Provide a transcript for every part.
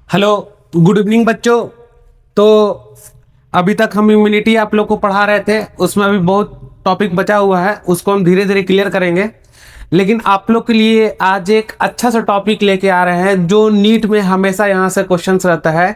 Hello, good evening बच्चों। तो अभी तक हम इम्यूनिटी आप लोग को पढ़ा रहे थे, उसमें अभी बहुत टॉपिक बचा हुआ है, उसको हम धीरे धीरे क्लियर करेंगे। लेकिन आप लोग के लिए आज एक अच्छा सा टॉपिक लेके आ रहे हैं जो नीट में हमेशा यहाँ से क्वेश्चंस रहता है।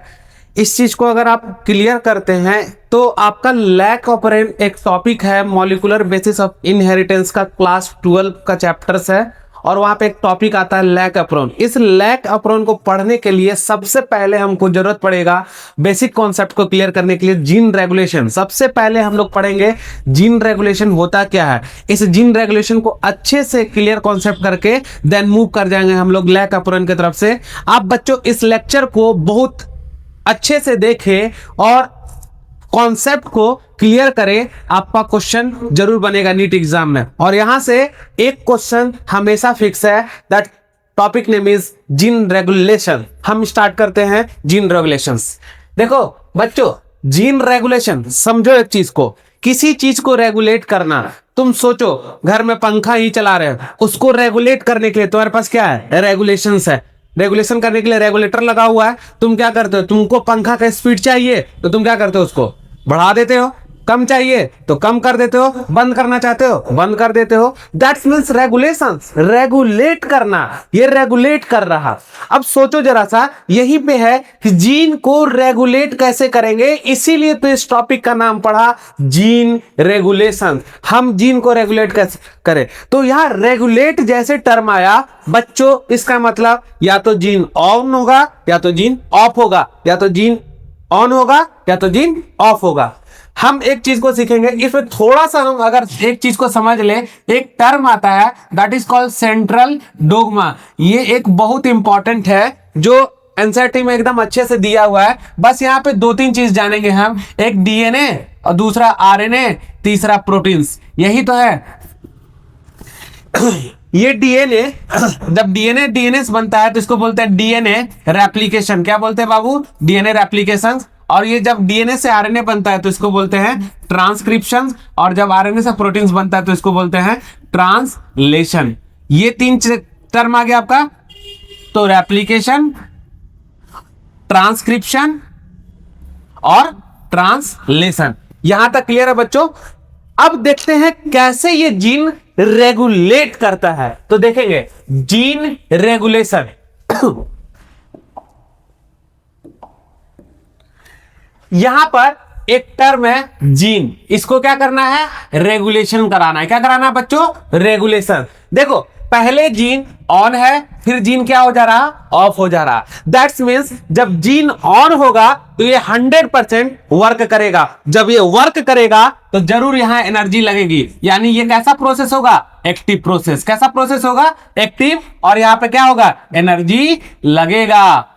इस चीज़ को अगर आप क्लियर करते हैं तो आपका लैक ऑपरेंट एक टॉपिक है, मॉलिक्यूलर बेसिस ऑफ इनहेरिटेंस का क्लास 12 का चैप्टर्स है, और वहां पे एक टॉपिक आता है लैक अप्रोन। इस लैक अप्रोन को पढ़ने के लिए सबसे पहले हमको जरूरत पड़ेगा बेसिक कॉन्सेप्ट को क्लियर करने के लिए जीन रेगुलेशन। सबसे पहले हम लोग पढ़ेंगे जीन रेगुलेशन होता क्या है। इस जीन रेगुलेशन को अच्छे से क्लियर कॉन्सेप्ट करके देन मूव कर जाएंगे हम लोग लैक अप्रोन की तरफ से। आप बच्चों इस लेक्चर को बहुत अच्छे से देखें और कॉन्सेप्ट को क्लियर करें, आपका क्वेश्चन जरूर बनेगा नीट एग्जाम में। और यहां से एक क्वेश्चन हमेशा फिक्स है, that topic name is gene regulation. हम स्टार्ट करते हैं जीन रेगुलेशंस। देखो बच्चों, जीन रेगुलेशन समझो एक चीज को, किसी चीज को रेगुलेट करना। तुम सोचो घर में पंखा ही चला रहे हो, उसको रेगुलेट करने के लिए तुम्हारे पास क्या है? रेगुलेशंस है। रेगुलेशन करने के लिए रेगुलेटर लगा हुआ है। तुम क्या करते हो? तुमको पंखा का स्पीड चाहिए तो तुम क्या करते हो? उसको बढ़ा देते हो। कम चाहिए तो कम कर देते हो। बंद करना चाहते हो बंद कर देते हो। दैट्स मीन्स रेगुलेशंस, रेगुलेट करना। ये रेगुलेट कर रहा। अब सोचो जरा सा, यही पे है कि जीन को रेगुलेट कैसे करेंगे, इसीलिए तो इस टॉपिक का नाम पढ़ा जीन रेगुलेशन। हम जीन को रेगुलेट कैसे करें, तो यहां रेगुलेट जैसे टर्म आया बच्चों, इसका मतलब या तो जीन ऑन होगा या तो जीन ऑफ होगा, या तो जीन ऑन होगा या तो जीन ऑफ होगा। हम एक चीज को सीखेंगे, इसमें थोड़ा सा हम अगर एक चीज को समझ ले, एक टर्म आता है that is called central dogma. ये एक बहुत इंपॉर्टेंट है जो एनसीईआरटी में एकदम अच्छे से दिया हुआ है। बस यहाँ पे दो तीन चीज जानेंगे हम, एक डीएनए और दूसरा आरएनए, तीसरा प्रोटीन्स। यही तो है। ये डीएनए, जब डीएनए बनता है तो इसको बोलते हैं डीएनए रेप्लिकेशन। क्या बोलते हैं बाबू? DNA replication. और ये जब डीएनए से आरएनए बनता है तो इसको बोलते हैं ट्रांसक्रिप्शन, और जब आरएनए से प्रोटीन्स बनता है तो इसको बोलते हैं ट्रांसलेशन। ये तीन टर्म आ गया आपका, तो रेप्लिकेशन, ट्रांसक्रिप्शन और ट्रांसलेशन। यहां तक क्लियर है बच्चों? अब देखते हैं कैसे ये जीन रेगुलेट करता है। तो देखेंगे जीन रेगुलेशन। यहां पर एक टर्म है जीन, इसको क्या करना है? रेगुलेशन कराना है। क्या कराना है बच्चों? रेगुलेशन। देखो पहले जीन ऑन है, फिर जीन क्या हो जा रहा? ऑफ हो जा रहा। दैट्स मीन्स जब जीन ऑन होगा तो ये 100% वर्क करेगा। जब ये वर्क करेगा तो जरूर यहां एनर्जी लगेगी, यानी ये कैसा प्रोसेस होगा? Active process. कैसा प्रोसेस होगा? एक्टिव। और यहां पे क्या होगा? एनर्जी लगेगा।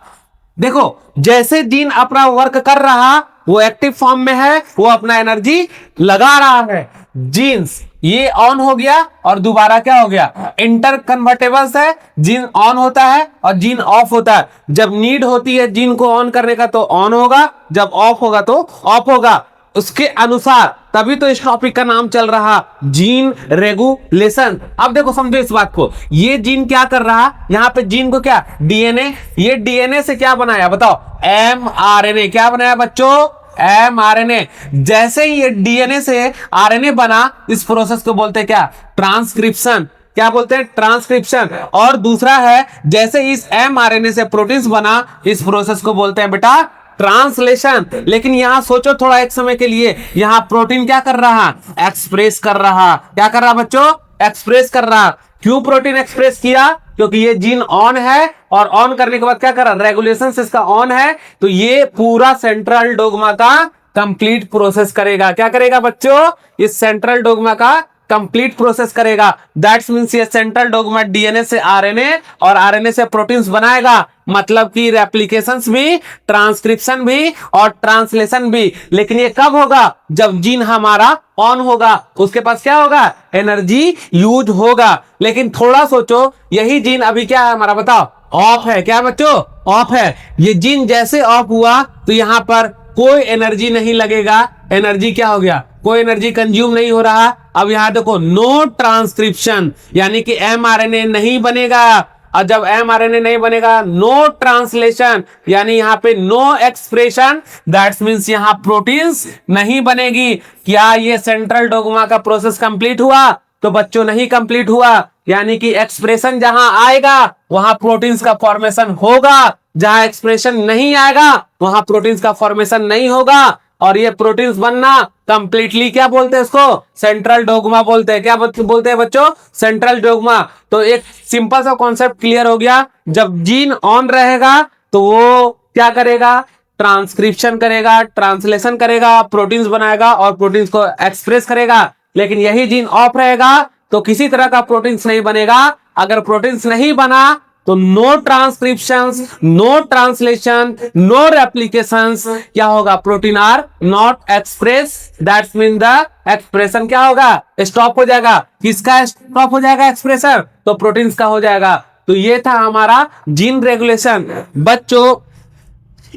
देखो जैसे जीन अपना वर्क कर रहा, वो एक्टिव फॉर्म में है, वो अपना एनर्जी लगा रहा है। जीन्स ये ऑन हो गया और दोबारा क्या हो गया? इंटर कन्वर्टेबल्स है। जीन ऑन होता है और जीन ऑफ होता है। जब नीड होती है जीन को ऑन करने का तो ऑन होगा, जब ऑफ होगा तो ऑफ होगा। उसके अनुसार तभी तो इस टॉपिक का नाम चल रहा जीन रेगुलेशन। अब देखो समझो इस बात को, ये जीन क्या कर रहा? यहाँ पे जीन को क्या? डीएनए। ये डीएनए से क्या बनाया बताओ? एमआरएनए। क्या बनाया बच्चों? एमआरएनए। जैसे ही ये डीएनए से आरएनए बना, इस प्रोसेस को बोलते हैं क्या? ट्रांसक्रिप्शन। क्या बोलते हैं? ट्रांसक्रिप्शन। और दूसरा है जैसे इस एमआरएनए से प्रोटीन्स बना, इस प्रोसेस को बोलते हैं बेटा ट्रांसलेशन। लेकिन यहां सोचो थोड़ा एक समय के लिए, यहां प्रोटीन क्या कर रहा? एक्सप्रेस कर रहा। क्या कर रहा बच्चों? एक्सप्रेस कर रहा। क्यों प्रोटीन एक्सप्रेस किया? क्योंकि ये जीन ऑन है, और ऑन करने के बाद क्या कर रहा? रेगुलेशन इसका ऑन है, तो ये पूरा सेंट्रल डोग्मा का कंप्लीट प्रोसेस करेगा। क्या करेगा बच्चों? इस सेंट्रल डोग्मा का कंप्लीट प्रोसेस करेगा। दैट्स मींस ये सेंट्रल डोग्मा डीएनए से आरएनए और आरएनए से प्रोटीन्स बनाएगा। मतलब कि रेप्लिकेशंस भी, ट्रांसक्रिप्शन भी और ट्रांसलेशन भी। लेकिन ये कब होगा? जब जीन हमारा ऑन होगा। उसके पास क्या होगा? एनर्जी यूज होगा। लेकिन थोड़ा सोचो, यही जीन अभी क्या है हमारा बताओ? ऑफ है। क्या बच्चों? ऑफ है। ये जीन जैसे ऑफ हुआ तो यहां पर कोई एनर्जी नहीं लगेगा। एनर्जी क्या हो गया? कोई एनर्जी कंज्यूम नहीं हो रहा। अब यहां देखो नो ट्रांसक्रिप्शन, यानी कि एमआरएनए नहीं बनेगा। और जब mRNA नहीं बनेगा, नो ट्रांसलेशन, यानी यहाँ पे नो एक्सप्रेशन, दैट्स मीन्स यहाँ प्रोटीन्स नहीं बनेगी। क्या ये सेंट्रल डोग्मा का प्रोसेस कंप्लीट हुआ? तो बच्चों नहीं कंप्लीट हुआ, यानी कि एक्सप्रेशन जहां आएगा वहां प्रोटीन्स का फॉर्मेशन होगा, जहां एक्सप्रेशन नहीं आएगा वहां प्रोटीन्स का फॉर्मेशन नहीं होगा। और ये प्रोटीन्स बनना कंप्लीटली क्या बोलते हैं इसको? सेंट्रल डोग्मा बोलते हैं। क्या बोलते हैं बच्चों? Central dogma. तो एक सिंपल सा कॉन्सेप्ट क्लियर हो गया, जब जीन ऑन रहेगा तो वो क्या करेगा? ट्रांसक्रिप्शन करेगा, ट्रांसलेशन करेगा, प्रोटीन्स बनाएगा और प्रोटीन्स को एक्सप्रेस करेगा। लेकिन यही जीन ऑफ रहेगा तो किसी तरह का प्रोटीन्स नहीं बनेगा। अगर प्रोटीन्स नहीं बना तो no transcriptions, no translation, no replications, क्या होगा? Protein are not express, that's mean the expression क्या होगा? स्टॉप हो जाएगा। किसका स्टॉप हो जाएगा एक्सप्रेशन? तो प्रोटीन्स का हो जाएगा। तो ये था हमारा जीन रेगुलेशन। बच्चों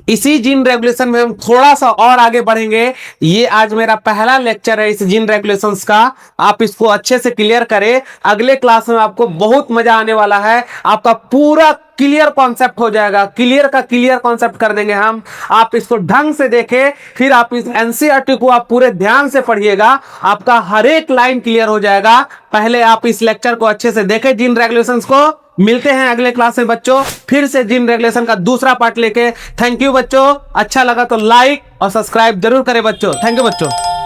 इसी जीन रेगुलेशन में हम थोड़ा सा और आगे बढ़ेंगे। ये आज मेरा पहला लेक्चर है इस जीन रेगुलेशंस का, आप इसको अच्छे से क्लियर करें। अगले क्लास में आपको बहुत मजा आने वाला है, आपका पूरा क्लियर कॉन्सेप्ट हो जाएगा, क्लियर का क्लियर कॉन्सेप्ट कर देंगे हम। आप इसको ढंग से देखें, फिर आप इस एनसीईआरटी को आप पूरे ध्यान से पढ़िएगा, आपका हर एक लाइन क्लियर हो जाएगा। पहले आप इस लेक्चर को अच्छे से देखें, जीन रेगुलेशंस को। मिलते हैं अगले क्लास में बच्चों, फिर से जीन रेगुलेशन का दूसरा पार्ट लेके। थैंक यू बच्चों, अच्छा लगा तो लाइक और सब्सक्राइब जरूर करें बच्चों। थैंक यू बच्चों।